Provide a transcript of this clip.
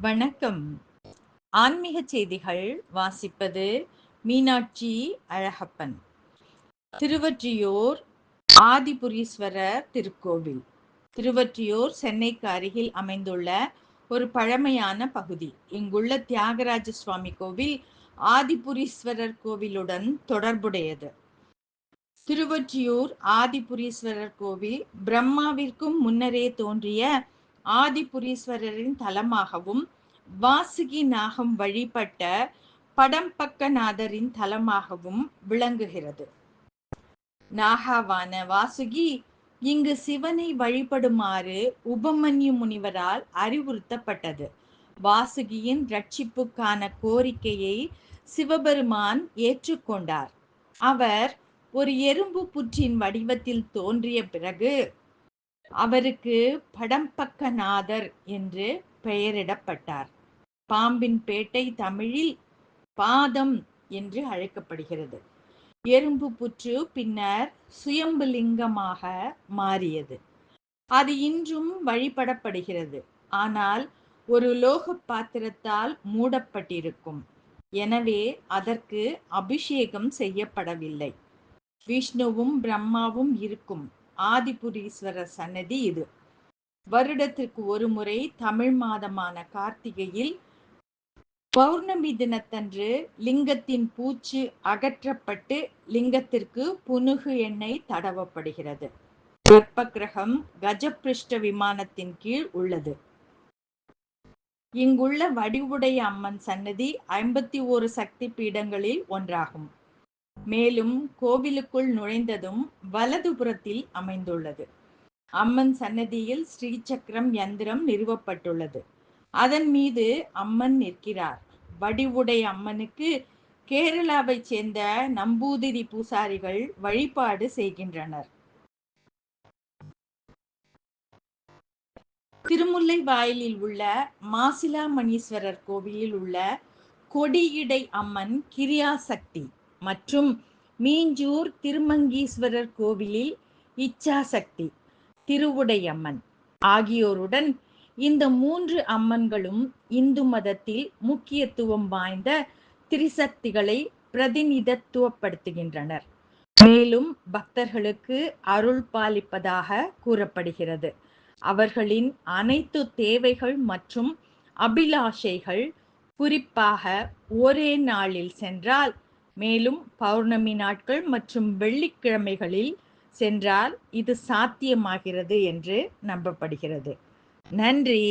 வணக்கம். ஆன்மீக செய்திகள் வாசிப்பது மீனாட்சி அழகப்பன். திருவொற்றியூர் ஆதிபுரீஸ்வரர் திருக்கோவில். திருவொற்றியூர் சென்னைக்கு அருகில் அமைந்துள்ள ஒரு பழமையான பகுதி. இங்குள்ள தியாகராஜ சுவாமி கோவில் ஆதிபுரீஸ்வரர் கோவிலுடன் தொடர்புடையது. திருவொற்றியூர் ஆதிபுரீஸ்வரர் கோவில் பிரம்மாவிற்கும் முன்னரே தோன்றிய ஆதிபுரீஸ்வரரின் தலமாகவும், வாசுகி நாகம் வழிபட்ட படம்பக்கநாதரின் தலமாகவும் விளங்குகிறது. நாகாவான வாசுகி இங்கு சிவனை வழிபடுமாறு உபமன்யு முனிவரால் அறிவுறுத்தப்பட்டது. வாசுகியின் ரட்சிப்புக்கான கோரிக்கையை சிவபெருமான் ஏற்றுக்கொண்டார். அவர் ஒரு எறும்பு புற்றின் வடிவத்தில் தோன்றிய பிறகு அவருக்கு படம்பக்கநாதர் என்று பெயரிடப்பட்டார். பாம்பின் பேட்டை தமிழில் பாதம் என்று அழைக்கப்படுகிறது. எறும்பு புற்று பின்னர் சுயம்புலிங்கமாக மாறியது. அது இன்றும் வழிபடப்படுகிறது. ஆனால் ஒரு லோக பாத்திரத்தால் மூடப்பட்டிருக்கும். எனவே அதற்கு அபிஷேகம் செய்யப்படவில்லை. விஷ்ணுவும் பிரம்மாவும் இருக்கும் ஆதிபுரீஸ்வரர் சன்னதி இது. வருடத்திற்கு ஒரு முறை தமிழ் மாதமான கார்த்திகையில் பௌர்ணமி தினத்தன்று லிங்கத்தின் பூச்சு அகற்றப்பட்டு லிங்கத்திற்கு புனுகு எண்ணெய் தடவப்படுகிறது. கர்ப்ப கிரகம் கஜபிருஷ்ட விமானத்தின் கீழ் உள்ளது. இங்குள்ள வடிவுடைய அம்மன் சன்னதி 51 சக்தி பீடங்களில் ஒன்றாகும். மேலும் கோவிலுக்குள் நுழைந்ததும் வலதுபுறத்தில் அமைந்துள்ளது. அம்மன் சன்னதியில் ஸ்ரீசக்கரம் யந்திரம் நிறுவப்பட்டுள்ளது. அதன் மீது அம்மன் நிற்கிறார். வடிவுடை அம்மனுக்கு கேரளாவைச் சேர்ந்த நம்பூதிரி பூசாரிகள் வழிபாடு செய்கின்றனர். திருமுல்லை வாயிலில் உள்ள மாசிலாமணீஸ்வரர் கோவிலில் உள்ள கொடியிடை அம்மன் கிரியாசக்தி மற்றும் மீஞ்சூர் திருமங்கீஸ்வரர் கோவிலில் இச்சாசக்தி திருவுடையம்மன் ஆகியோருடன் இந்த 3 அம்மன்களும் இந்து மதத்தில் முக்கியத்துவம் வாய்ந்த திரிசக்திகளை பிரதிநிதித்துவப்படுத்துகின்றனர். மேலும் பக்தர்களுக்கு அருள் பாலிப்பதாக கூறப்படுகிறது. அவர்களின் அனைத்து தேவைகள் மற்றும் அபிலாஷைகள் குறிப்பாக ஒரே நாளில் சென்றால், மேலும் பௌர்ணமி நாட்கள் மற்றும் வெள்ளிக்கிழமைகளில் சென்றால் இது சாத்தியமாகிறது என்று நம்பப்படுகிறது. நன்றி.